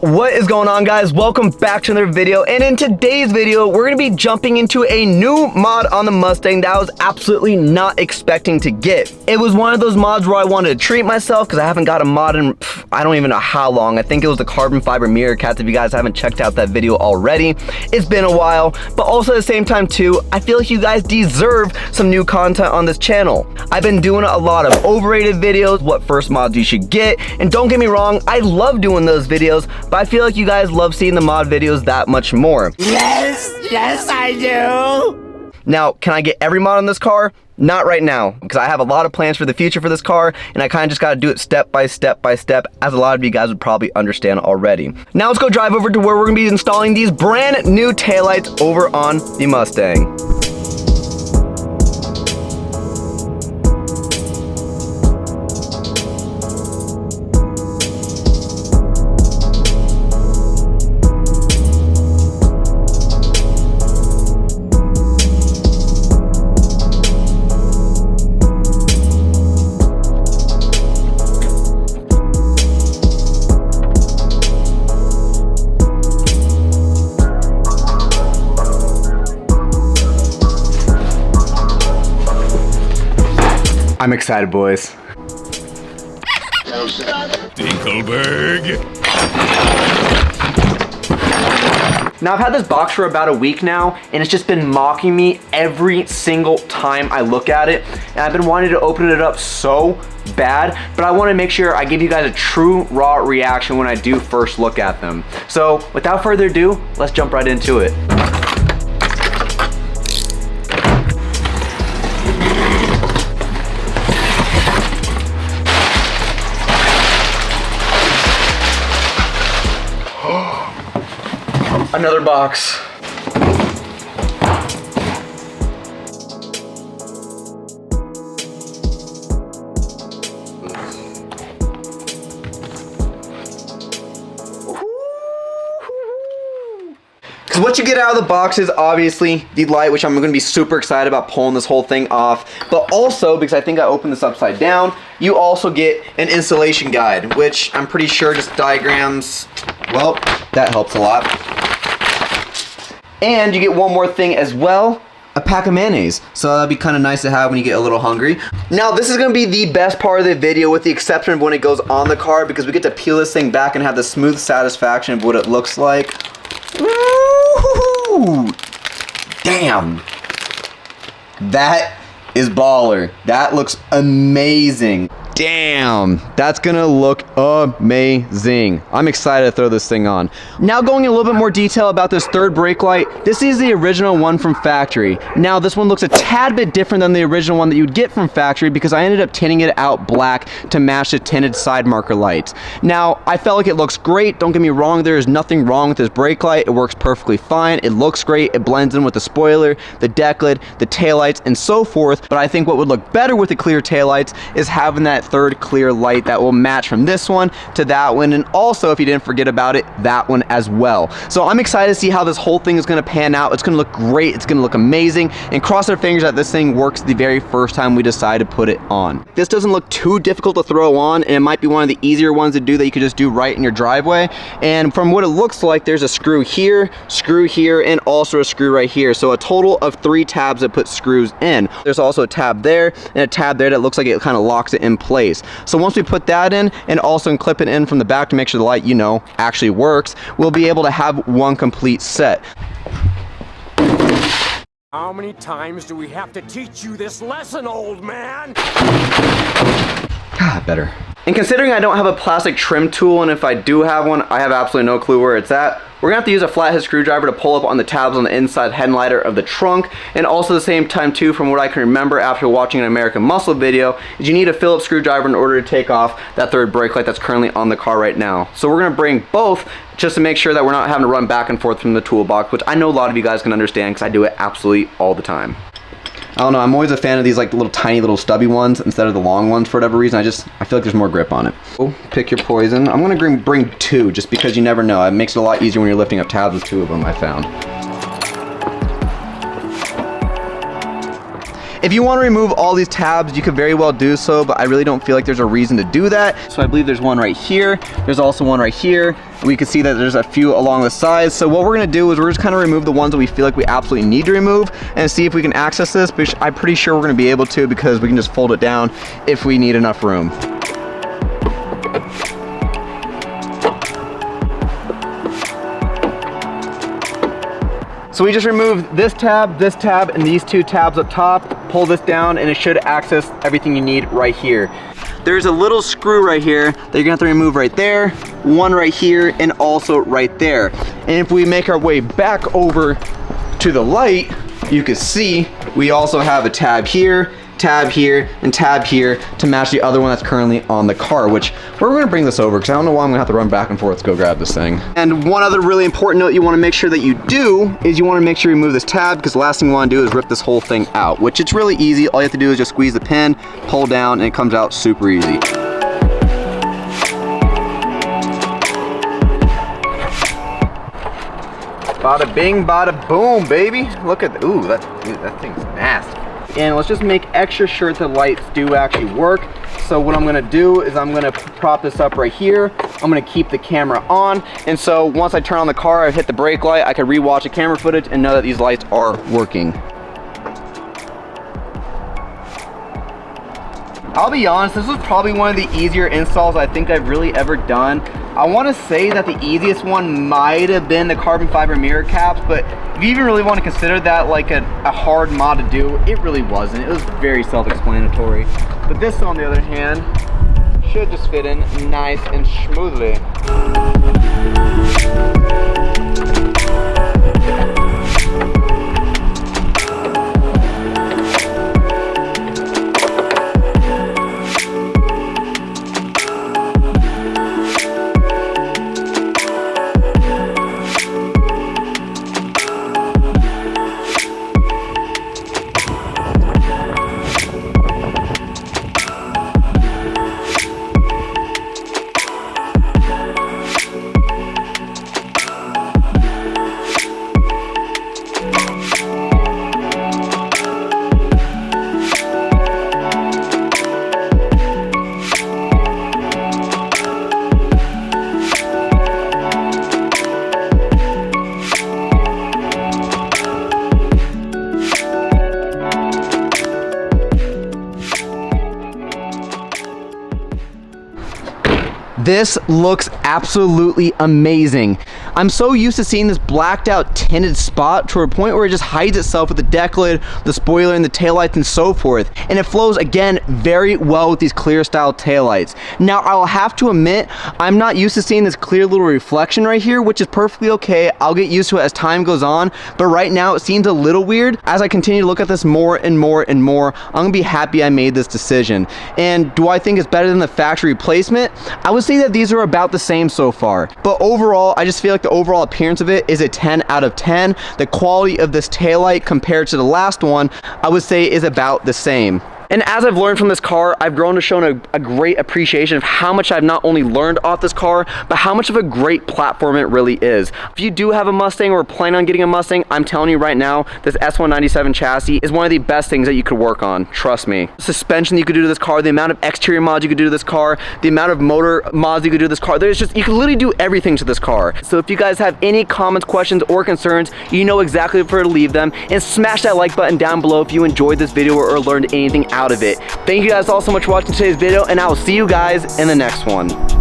What is going on, guys? Welcome back to another video, and in today's video we're going to be jumping into a new mod on the Mustang that I was absolutely not expecting to get. It was one of those mods where I wanted to treat myself because I haven't got a mod in I don't even know how long. I think it was the carbon fiber mirror cats. If you guys haven't checked out that video already, it's been a while, but also at the same time too, I feel like you guys deserve some new content on this channel. I've been doing a lot of overrated videos, what first mods you should get, and don't get me wrong, I love doing those videos, but I feel like you guys love seeing the mod videos that much more. Yes, I do. Now, can I get every mod on this car? Not right now, because I have a lot of plans for the future for this car, and I kind of just got to do it step by step by step, as a lot of you guys would probably understand already. Now let's go drive over to where we're going to be installing these brand new taillights over on the Mustang. I'm excited, boys. Dinkelberg. Now, I've had this box for about a week now, and it's just been mocking me every single time I look at it. And I've been wanting to open it up so bad, but I want to make sure I give you guys a true raw reaction when I do first look at them. So without further ado, let's jump right into it. Another box. Because what you get out of the box is obviously the light, which I'm going to be super excited about pulling this whole thing off. But also, because I think I opened this upside down, you also get an installation guide, which I'm pretty sure just diagrams, well, that helps a lot. And you get one more thing as well, a pack of mayonnaise. So that'd be kind of nice to have when you get a little hungry. Now this is gonna be the best part of the video, with the exception of when it goes on the car, because we get to peel this thing back and have the smooth satisfaction of what it looks like. Woo! Damn. That is baller. That looks amazing. Damn, that's gonna look amazing. I'm excited to throw this thing on. Now going in a little bit more detail about this third brake light, this is the original one from factory. Now this one looks a tad bit different than the original one that you'd get from factory, because I ended up tinting it out black to match the tinted side marker lights. Now, I felt like it looks great, don't get me wrong, there is nothing wrong with this brake light, it works perfectly fine, it looks great, it blends in with the spoiler, the decklid, the taillights, and so forth, but I think what would look better with the clear taillights is having that third clear light that will match from this one to that one, and also, if you didn't forget about it, that one as well. So I'm excited to see how this whole thing is going to pan out. It's going to look great, it's going to look amazing, and cross our fingers that this thing works the very first time we decide to put it on. This doesn't look too difficult to throw on, and it might be one of the easier ones to do that you could just do right in your driveway. And from what it looks like, there's a screw here, and also a screw right here. So a total of 3 tabs that put screws in. There's also a tab there and a tab there that looks like it kind of locks it in place. So once we put that in, and also clip it in from the back to make sure the light, you know, actually works, we'll be able to have one complete set. How many times do we have to teach you this lesson, old man? Better. And considering I don't have a plastic trim tool, and if I do have one, I have absolutely no clue where it's at, we're gonna have to use a flathead screwdriver to pull up on the tabs on the inside headlighter of the trunk. And also at the same time too, from what I can remember after watching an American Muscle video, is you need a Phillips screwdriver in order to take off that third brake light that's currently on the car right now. So we're gonna bring both just to make sure that we're not having to run back and forth from the toolbox, which I know a lot of you guys can understand because I do it absolutely all the time. I don't know, I'm always a fan of these like little tiny little stubby ones instead of the long ones for whatever reason. I feel like there's more grip on it. Oh, pick your poison. I'm gonna bring 2 just because you never know. It makes it a lot easier when you're lifting up tabs with 2 of them, I found. If you want to remove all these tabs, you could very well do so, but I really don't feel like there's a reason to do that. So I believe there's one right here. There's also one right here. We can see that there's a few along the sides. So what we're gonna do is we're just kind of remove the ones that we feel like we absolutely need to remove and see if we can access this, which I'm pretty sure we're gonna be able to because we can just fold it down if we need enough room. So we just removed this tab, and these two tabs up top, pull this down, and it should access everything you need right here. There's a little screw right here that you're gonna have to remove right there, one right here, and also right there. And if we make our way back over to the light, you can see we also have a tab here, and tab here to match the other one that's currently on the car, which we're gonna bring this over because I don't know why I'm gonna have to run back and forth to go grab this thing. And one other really important note you wanna make sure that you do is you wanna make sure you remove this tab, because the last thing you wanna do is rip this whole thing out, which it's really easy. All you have to do is just squeeze the pin, pull down, and it comes out super easy. Bada bing, bada boom, baby. Look at, ooh, that thing's nasty. And let's just make extra sure the lights do actually work. So what I'm gonna do is I'm gonna prop this up right here. I'm gonna keep the camera on. And so once I turn on the car, I hit the brake light, I can rewatch the camera footage and know that these lights are working. I'll be honest, this was probably one of the easier installs I think I've really ever done. I want to say that the easiest one might have been the carbon fiber mirror caps, but if you even really want to consider that like a hard mod to do, it really wasn't. It was very self-explanatory. But this, on the other hand, should just fit in nice and smoothly. This looks absolutely amazing. I'm so used to seeing this blacked out tinted spot to a point where it just hides itself with the Decklid, the spoiler, and the taillights and so forth. And it flows, again, very well with these clear style taillights. Now, I'll have to admit, I'm not used to seeing this clear little reflection right here, which is perfectly okay. I'll get used to it as time goes on. But right now, it seems a little weird. As I continue to look at this more and more and more, I'm gonna be happy I made this decision. And do I think it's better than the factory replacement? I would say that these are about the same so far. But overall, I just feel like the overall appearance of it is a 10 out of 10. The quality of this taillight compared to the last one, I would say is about the same. And as I've learned from this car, I've grown to show a great appreciation of how much I've not only learned off this car, but how much of a great platform it really is. If you do have a Mustang or plan on getting a Mustang, I'm telling you right now, this S197 chassis is one of the best things that you could work on, trust me. The suspension you could do to this car, the amount of exterior mods you could do to this car, the amount of motor mods you could do to this car, you could literally do everything to this car. So if you guys have any comments, questions, or concerns, you know exactly where to leave them, and smash that like button down below if you enjoyed this video or learned anything out of it. Thank you guys all so much for watching today's video, and I will see you guys in the next one.